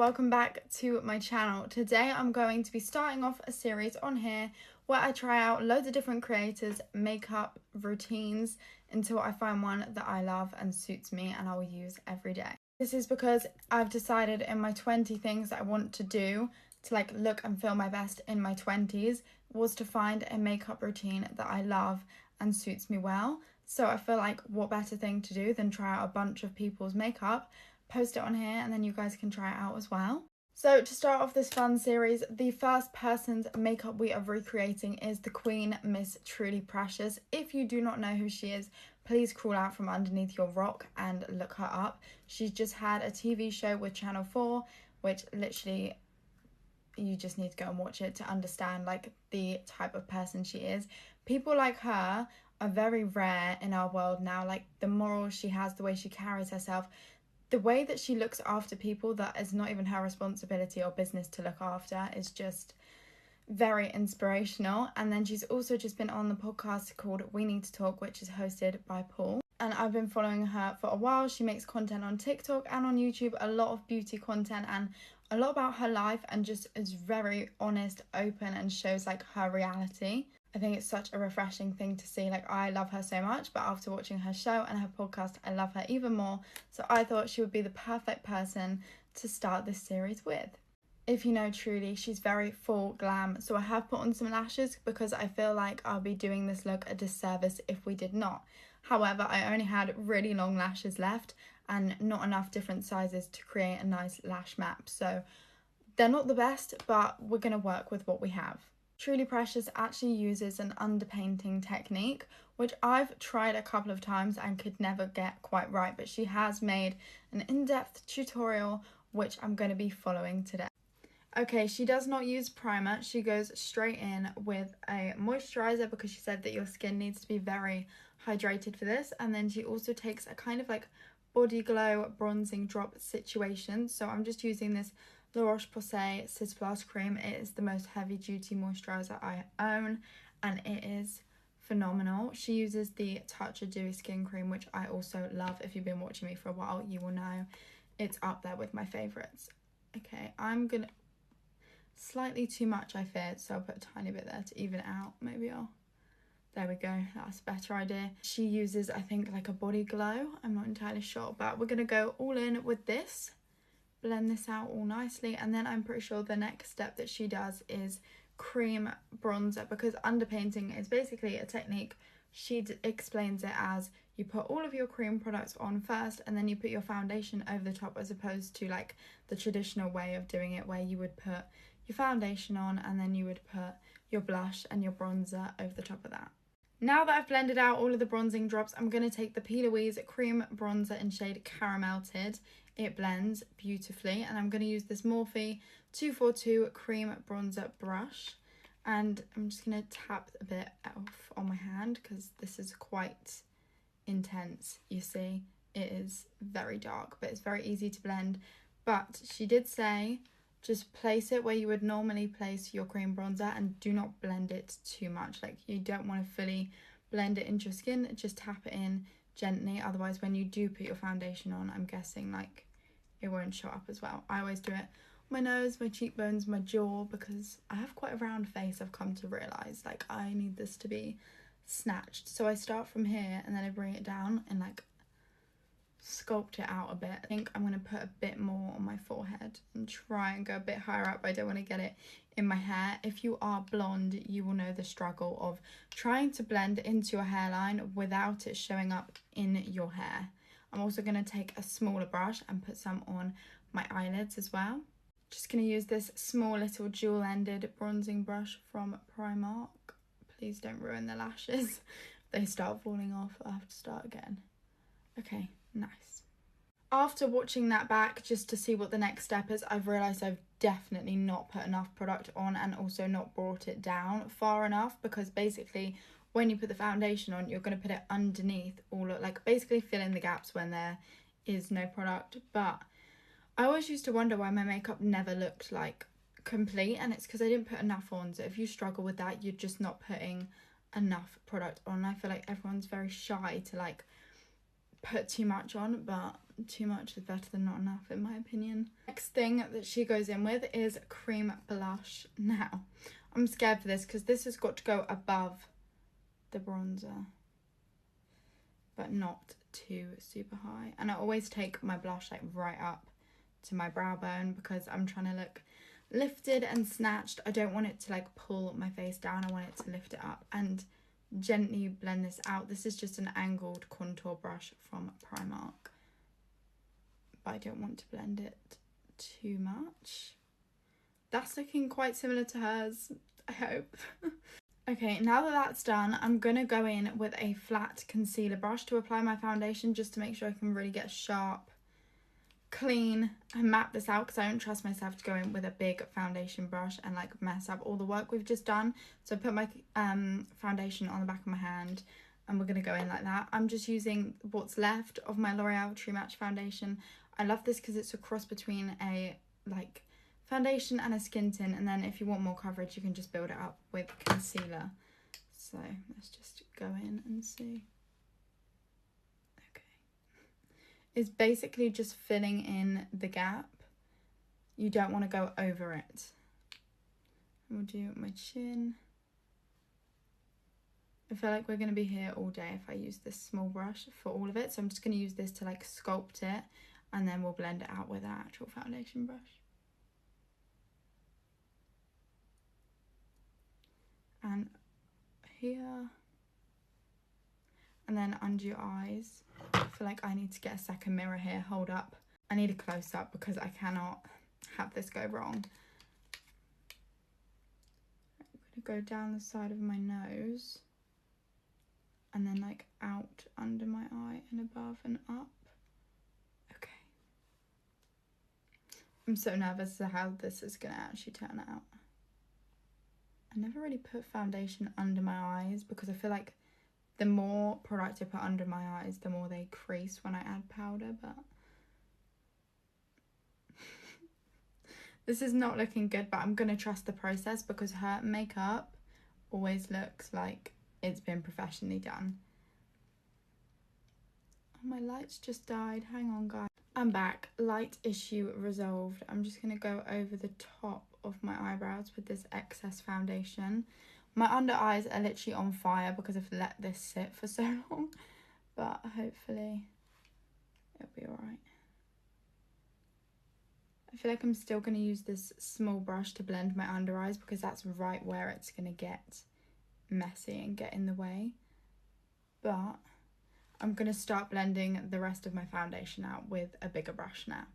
welcome back to my channel. Today I'm going to be starting off a series on here where I try out loads of different creators' makeup routines until I find one that I love and suits me and I will use every day. This is because I've decided in my 20 things that I want to do to look and feel my best in my 20s was to find a makeup routine that I love and suits me well. So I feel like what better thing to do than try out a bunch of people's makeup, post it on here, and then you guys can try it out as well. So to start off this fun series, the first person's makeup we are recreating is the Queen, Miss Trewleyprecious. If you do not know who she is, please crawl out from underneath your rock and look her up. She's just had a TV show with Channel 4, which literally you just need to go and watch it to understand the type of person she is. People like her are very rare in our world now. The morals she has, the way she carries herself, the way that she looks after people that is not even her responsibility or business to look after is just very inspirational. And then she's also just been on the podcast called We Need to Talk, which is hosted by Paul. And I've been following her for a while. She makes content on TikTok and on YouTube, a lot of beauty content and a lot about her life, and just is very honest, open, and shows her reality. I think it's such a refreshing thing to see. I love her so much, but after watching her show and her podcast, I love her even more. So I thought she would be the perfect person to start this series with. If you know Truly, she's very full glam. So I have put on some lashes because I feel like I'll be doing this look a disservice if we did not. However, I only had really long lashes left and not enough different sizes to create a nice lash map. So they're not the best, but we're going to work with what we have. Trewleyprecious actually uses an underpainting technique, which I've tried a couple of times and could never get quite right, but she has made an in-depth tutorial which I'm going to be following today. Okay, she does not use primer. She goes straight in with a moisturizer because she said that your skin needs to be very hydrated for this. And then she also takes a kind of body glow bronzing drop situation. So I'm just using this La Roche-Posay Cis Plus cream. It is the most heavy duty moisturizer I own and it is phenomenal. She uses the Touch of Dewy Skin cream, which I also love. If you've been watching me for a while, you will know it's up there with my favorites. Okay, I'm gonna slightly too much, I feared, so I'll put a tiny bit there to even it out. Maybe there we go, that's a better idea. She uses, I think, a body glow. I'm not entirely sure, but we're gonna go all in with this, blend this out all nicely, and then I'm pretty sure the next step that she does is cream bronzer, because underpainting is basically a technique. She explains it as you put all of your cream products on first and then you put your foundation over the top, as opposed to the traditional way of doing it where you would put your foundation on and then you would put your blush and your bronzer over the top of that. Now that I've blended out all of the bronzing drops, I'm going to take the P. Louise cream bronzer in shade Caramelted. It blends beautifully, and I'm going to use this Morphe 242 cream bronzer brush, and I'm just going to tap a bit off on my hand because this is quite intense. You see, it is very dark, but it's very easy to blend. But she did say just place it where you would normally place your cream bronzer and do not blend it too much. You don't want to fully blend it into your skin, just tap it in gently. Otherwise, when you do put your foundation on, I'm guessing it won't show up as well. I always do it on my nose, my cheekbones, my jaw, because I have quite a round face. I've come to realise I need this to be snatched. So I start from here and then I bring it down and sculpt it out a bit. I think I'm going to put a bit more on my forehead and try and go a bit higher up. I don't want to get it in my hair. If you are blonde, you will know the struggle of trying to blend into your hairline without it showing up in your hair. I'm also going to take a smaller brush and put some on my eyelids as well. Just going to use this small little dual-ended bronzing brush from Primark. Please don't ruin the lashes. If they start falling off, I'll have to start again. Okay, nice. After watching that back just to see what the next step is, I've realised I've definitely not put enough product on and also not brought it down far enough, because basically when you put the foundation on, you're going to put it underneath all of, basically fill in the gaps when there is no product. But I always used to wonder why my makeup never looked complete, and it's because I didn't put enough on. So if you struggle with that, you're just not putting enough product on. I feel like everyone's very shy to put too much on, but too much is better than not enough in my opinion. Next thing that she goes in with is cream blush. Now, I'm scared for this because this has got to go above the bronzer, but not too super high. And I always take my blush like right up to my brow bone because I'm trying to look lifted and snatched. I don't want it to like pull my face down. I want it to lift it up and gently blend this out. This is just an angled contour brush from Primark, but I don't want to blend it too much. That's looking quite similar to hers, I hope. Okay, now that that's done, I'm gonna go in with a flat concealer brush to apply my foundation, just to make sure I can really get sharp, clean, and map this out, because I don't trust myself to go in with a big foundation brush and like mess up all the work we've just done. So I put my foundation on the back of my hand and we're gonna go in like that. I'm just using what's left of my L'Oreal True Match foundation. I love this because it's a cross between a like foundation and a skin tint, and then if you want more coverage you can just build it up with concealer. So let's just go in and see. Okay, it's basically just filling in the gap. You don't want to go over it. We'll do my chin. I feel like we're going to be here all day if I use this small brush for all of it, so I'm just going to use this to like sculpt it, and then we'll blend it out with our actual foundation brush. And here, and then under your eyes. I feel like I need to get a second mirror here. Hold up, I need a close-up because I cannot have this go wrong. I'm gonna go down the side of my nose and then like out under my eye and above and up. Okay, I'm so nervous to how this is gonna actually turn out. I never really put foundation under my eyes because I feel like the more product I put under my eyes, the more they crease when I add powder, but this is not looking good, but I'm going to trust the process because her makeup always looks like it's been professionally done. Oh, my lights just died. Hang on, guys. I'm back. Light issue resolved. I'm just going to go over the top of my eyebrows with this excess foundation. My under eyes are literally on fire because I've let this sit for so long, but hopefully it'll be alright. I feel like I'm still going to use this small brush to blend my under eyes because that's right where it's going to get messy and get in the way. But I'm going to start blending the rest of my foundation out with a bigger brush now.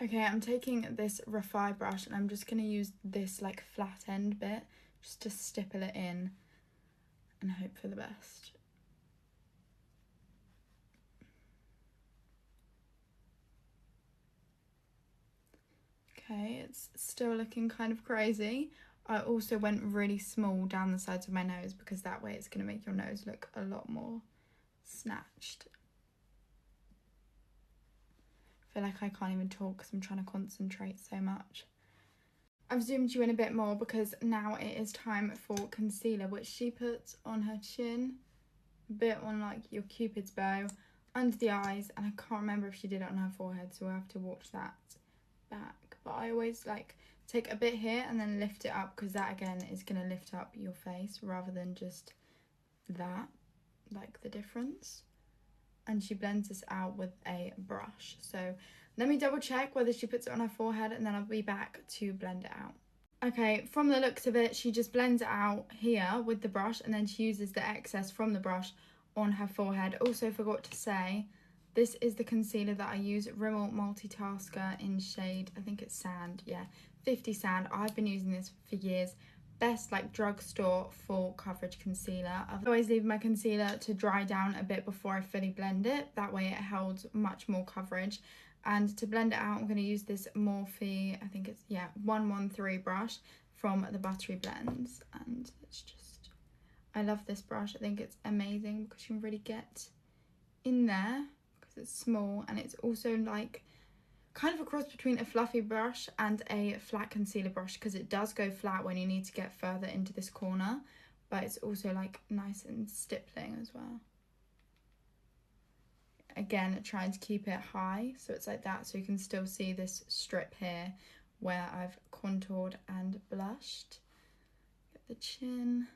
Okay, I'm taking this Refi brush and I'm just going to use this like flat end bit just to stipple it in and hope for the best. Okay, it's still looking kind of crazy. I also went really small down the sides of my nose because that way it's going to make your nose look a lot more snatched. I feel like I can't even talk because I'm trying to concentrate so much. I've zoomed you in a bit more because now it is time for concealer, which she puts on her chin, a bit on like your cupid's bow, under the eyes, and I can't remember if she did it on her forehead, so we'll have to watch that back. But I always like take a bit here and then lift it up because that again is going to lift up your face rather than just that, like the difference. And she blends this out with a brush. So let me double check whether she puts it on her forehead and then I'll be back to blend it out. Okay, from the looks of it, she just blends it out here with the brush and then she uses the excess from the brush on her forehead. Also forgot to say, this is the concealer that I use, Rimmel Multitasker in shade, I think it's Sand, yeah, 50 Sand. I've been using this for years. Best like drugstore full coverage concealer. I always leave my concealer to dry down a bit before I fully blend it. That way it holds much more coverage. And to blend it out, I'm going to use this Morphe, I think it's, yeah, 113 brush from the Buttery Blends. And it's just, I love this brush. I think it's amazing because you can really get in there because it's small. And it's also like kind of a cross between a fluffy brush and a flat concealer brush because it does go flat when you need to get further into this corner, but it's also like nice and stippling as well. again, trying to keep it high so it's like that, so you can still see this strip here where I've contoured and blushed. Get the chin,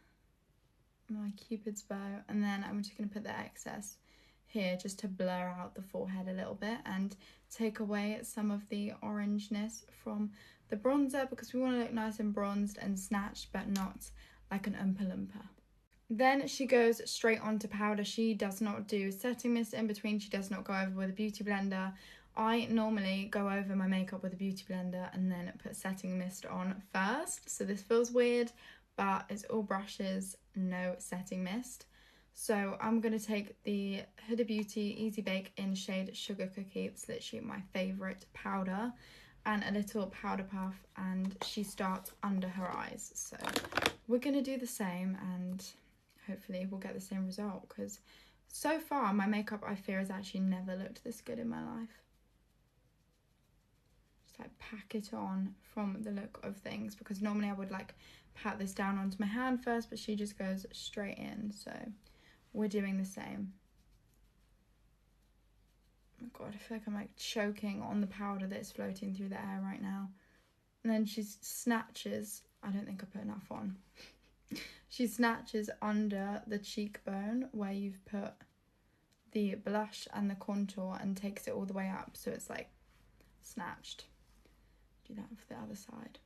my cupid's bow, and then I'm just going to put the excess here just to blur out the forehead a little bit and take away some of the orangeness from the bronzer, because we want to look nice and bronzed and snatched, but not like an Oompa Loompa. Then she goes straight on to powder. She does not do setting mist in between. She does not go over with a beauty blender. I normally go over my makeup with a beauty blender and then put setting mist on first. So this feels weird, but it's all brushes, no setting mist. So I'm going to take the Huda Beauty Easy Bake in shade Sugar Cookie. It's literally my favourite powder. And a little powder puff, and she starts under her eyes. So we're going to do the same, and hopefully we'll get the same result, because so far my makeup, I fear, has actually never looked this good in my life. Just like pack it on from the look of things, because normally I would like pat this down onto my hand first, but she just goes straight in. So we're doing the same. Oh my god, I feel like I'm like choking on the powder that's floating through the air right now. And then she snatches, I don't think I put enough on. She snatches under the cheekbone where you've put the blush and the contour and takes it all the way up, so it's like snatched. Do that for the other side.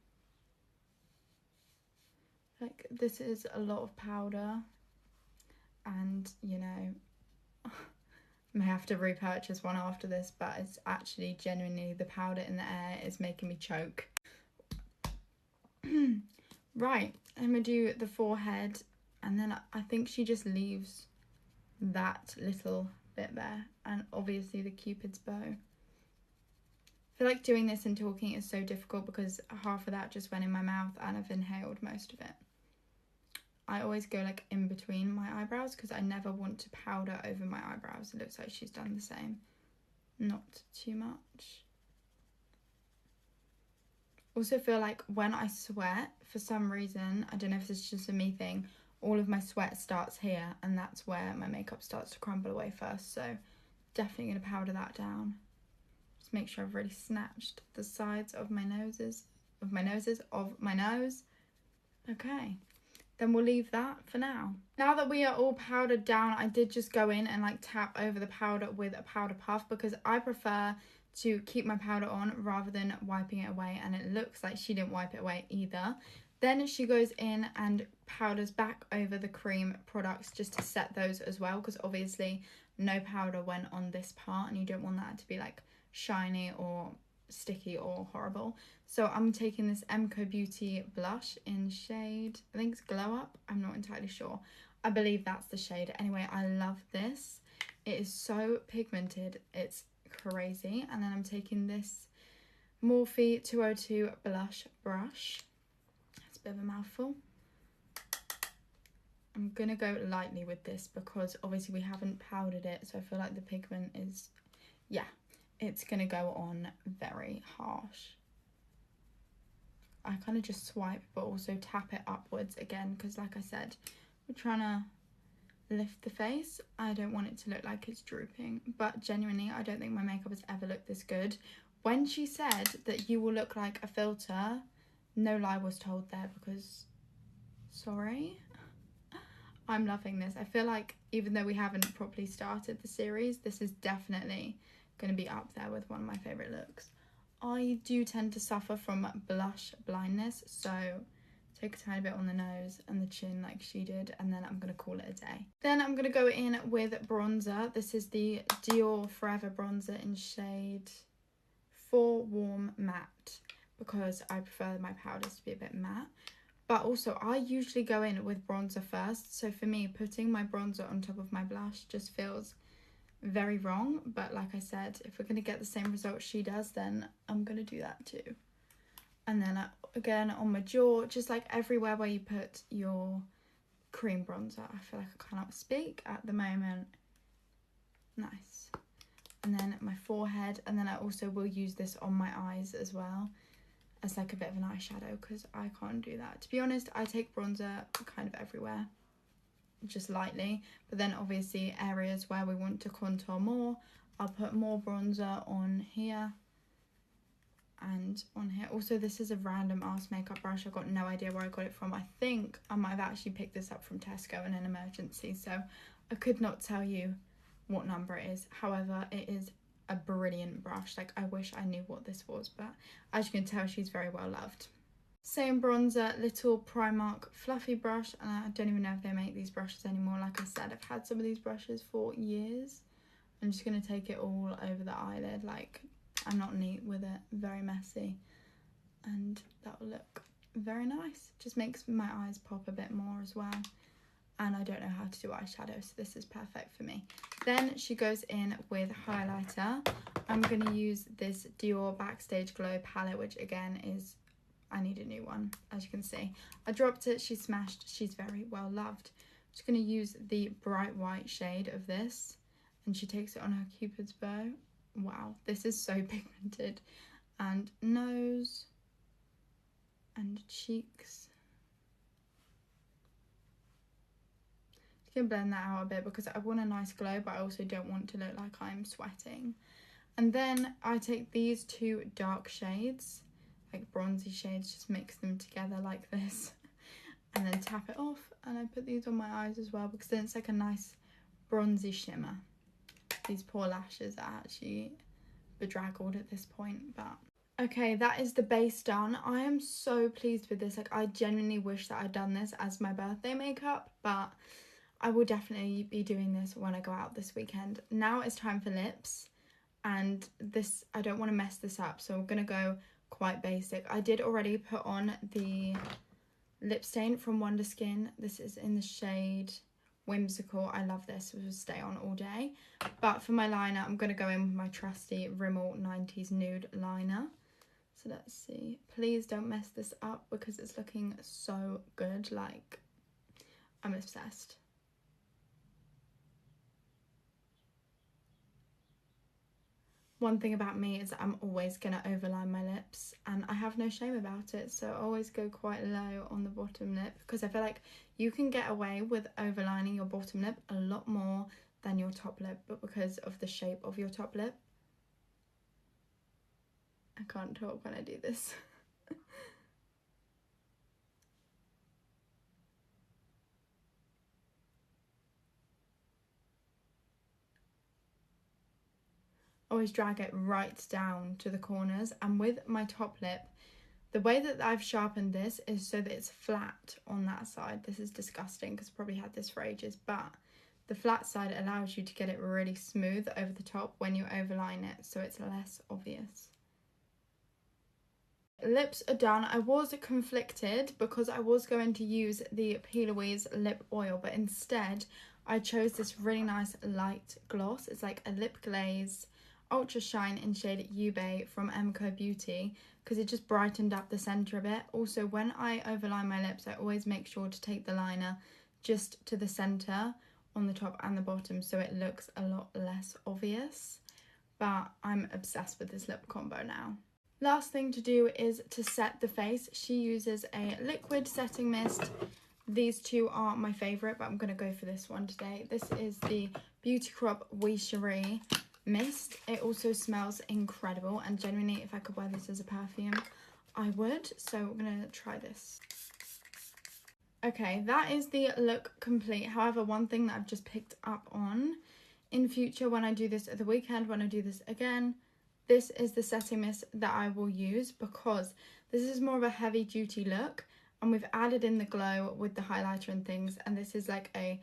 Like, this is a lot of powder, and you know, may have to repurchase one after this, but it's actually genuinely, the powder in the air is making me choke. Right, I'm gonna do the forehead, and then I think she just leaves that little bit there, and obviously the cupid's bow. I feel like doing this and talking is so difficult because half of that just went in my mouth and I've inhaled most of it. I always go like in between my eyebrows because I never want to powder over my eyebrows. It looks like she's done the same. Not too much. Also feel like when I sweat, for some reason, I don't know if this is just a me thing, all of my sweat starts here, and that's where my makeup starts to crumble away first. So definitely going to powder that down. Just make sure I've really snatched the sides of my nose. Okay. Then we'll leave that for now. Now that we are all powdered down, I did just go in and like tap over the powder with a powder puff, because I prefer to keep my powder on rather than wiping it away, and it looks like she didn't wipe it away either. Then she goes in and powders back over the cream products just to set those as well, because obviously no powder went on this part and you don't want that to be like shiny or sticky or horrible. So I'm taking this Emco Beauty blush in shade, I think it's Glow Up, I'm not entirely sure. I believe that's the shade. Anyway, I love this. It is so pigmented, it's crazy. And then I'm taking this Morphe 202 blush brush. That's a bit of a mouthful. I'm gonna go lightly with this because obviously we haven't powdered it, so I feel like the pigment is, yeah, it's gonna go on very harsh. I kind of just swipe but also tap it upwards again, because like I said, we're trying to lift the face. I don't want it to look like it's drooping, but genuinely I don't think my makeup has ever looked this good. When she said that you will look like a filter, no lie was told there, because sorry, I'm loving this. I feel like even though we haven't properly started the series, this is definitely going to be up there with one of my favourite looks. I do tend to suffer from blush blindness, so take a tiny bit on the nose and the chin like she did, and then I'm going to call it a day. Then I'm going to go in with bronzer. This is the Dior Forever bronzer in shade 4 Warm Matte, because I prefer my powders to be a bit matte. But also I usually go in with bronzer first, so for me putting my bronzer on top of my blush just feels very wrong. But like I said, if we're going to get the same result she does, then I'm going to do that too. And then again on my jaw, just like everywhere where you put your cream bronzer. I feel like I cannot speak at the moment. Nice. And then my forehead, and then I also will use this on my eyes as well as like a bit of an eyeshadow, because I can't do that. To be honest, I take bronzer kind of everywhere, just lightly, but then obviously areas where we want to contour more, I'll put more bronzer on here and on here. Also, this is a random ass makeup brush. I've got no idea where I got it from. I think I might have actually picked this up from Tesco in an emergency, so I could not tell you what number it is. However, it is a brilliant brush. Like, I wish I knew what this was, but as you can tell, she's very well loved. Same bronzer, little Primark fluffy brush, and I don't even know if they make these brushes anymore. Like I said, I've had some of these brushes for years. I'm just going to take it all over the eyelid. Like, I'm not neat with it, very messy, and that will look very nice. Just makes my eyes pop a bit more as well, and I don't know how to do eyeshadow, so this is perfect for me. Then she goes in with highlighter. I'm going to use this Dior Backstage Glow palette, which again is, I need a new one, as you can see. I dropped it, she smashed, she's very well loved. I'm just going to use the bright white shade of this, and she takes it on her Cupid's bow. Wow, this is so pigmented. And nose and cheeks. Just gonna blend that out a bit because I want a nice glow, but I also don't want to look like I'm sweating. And then I take these two dark shades, like bronzy shades, just mix them together like this, and then tap it off. And I put these on my eyes as well because then it's like a nice bronzy shimmer. These poor lashes are actually bedraggled at this point, but okay, that is the base done. I am so pleased with this. Like, I genuinely wish that I'd done this as my birthday makeup, but I will definitely be doing this when I go out this weekend. Now it's time for lips, and this, I don't want to mess this up, so I'm gonna go quite basic. I did already put on the lip stain from Wonder Skin. This is in the shade Whimsical. I love this, it will stay on all day. But for my liner, I'm going to go in with my trusty Rimmel 90s nude liner. So let's see, please don't mess this up because it's looking so good. Like, I'm obsessed. One thing about me is that I'm always going to overline my lips, and I have no shame about it, so I always go quite low on the bottom lip because I feel like you can get away with overlining your bottom lip a lot more than your top lip, but because of the shape of your top lip, I can't talk when I do this. Always drag it right down to the corners, and with my top lip, the way that I've sharpened this is so that it's flat on that side. This is disgusting because I probably had this for ages, but the flat side allows you to get it really smooth over the top when you overline it, so it's less obvious. Lips are done. I was conflicted because I was going to use the P. Louise lip oil, but instead I chose this really nice light gloss. It's like a lip glaze ultra shine in shade Ube from Emco Beauty because it just brightened up the centre a bit. Also, when I overline my lips, I always make sure to take the liner just to the centre on the top and the bottom so it looks a lot less obvious. But I'm obsessed with this lip combo now. Last thing to do is to set the face. She uses a liquid setting mist. These two are my favourite, but I'm going to go for this one today. This is the Beauty Crop Oui Cherie mist. It also smells incredible, and genuinely, if I could wear this as a perfume, I would. So I'm going to try this. Okay, that is the look complete. However, one thing that I've just picked up on, in future when I do this at the weekend, when I do this again, this is the setting mist that I will use because this is more of a heavy duty look, and we've added in the glow with the highlighter and things, and this is like a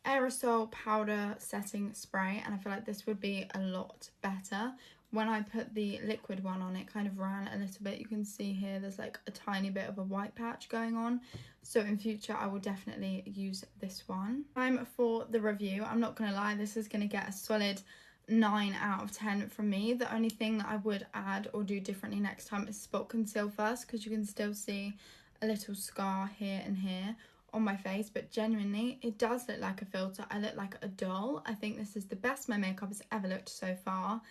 aerosol powder setting spray, and I feel like this would be a lot better. When I put the liquid one on, it kind of ran a little bit. You can see here there's like a tiny bit of a white patch going on, so in future I will definitely use this one. Time for the review. I'm not gonna lie, this is gonna get a solid 9 out of 10 from me. The only thing that I would add or do differently next time is spot conceal first, because you can still see a little scar here and here on my face, but genuinely it does look like a filter. I look like a doll. I think this is the best my makeup has ever looked so far,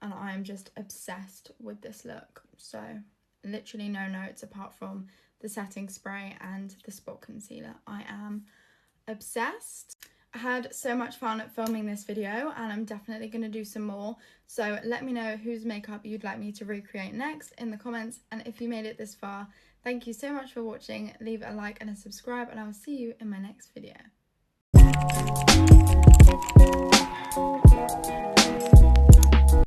and I am just obsessed with this look. So literally no notes apart from the setting spray and the spot concealer. I am obsessed. I had so much fun filming this video and I'm definitely going to do some more. So let me know whose makeup you'd like me to recreate next in the comments. And if you made it this far, thank you so much for watching. Leave a like and a subscribe and I will see you in my next video.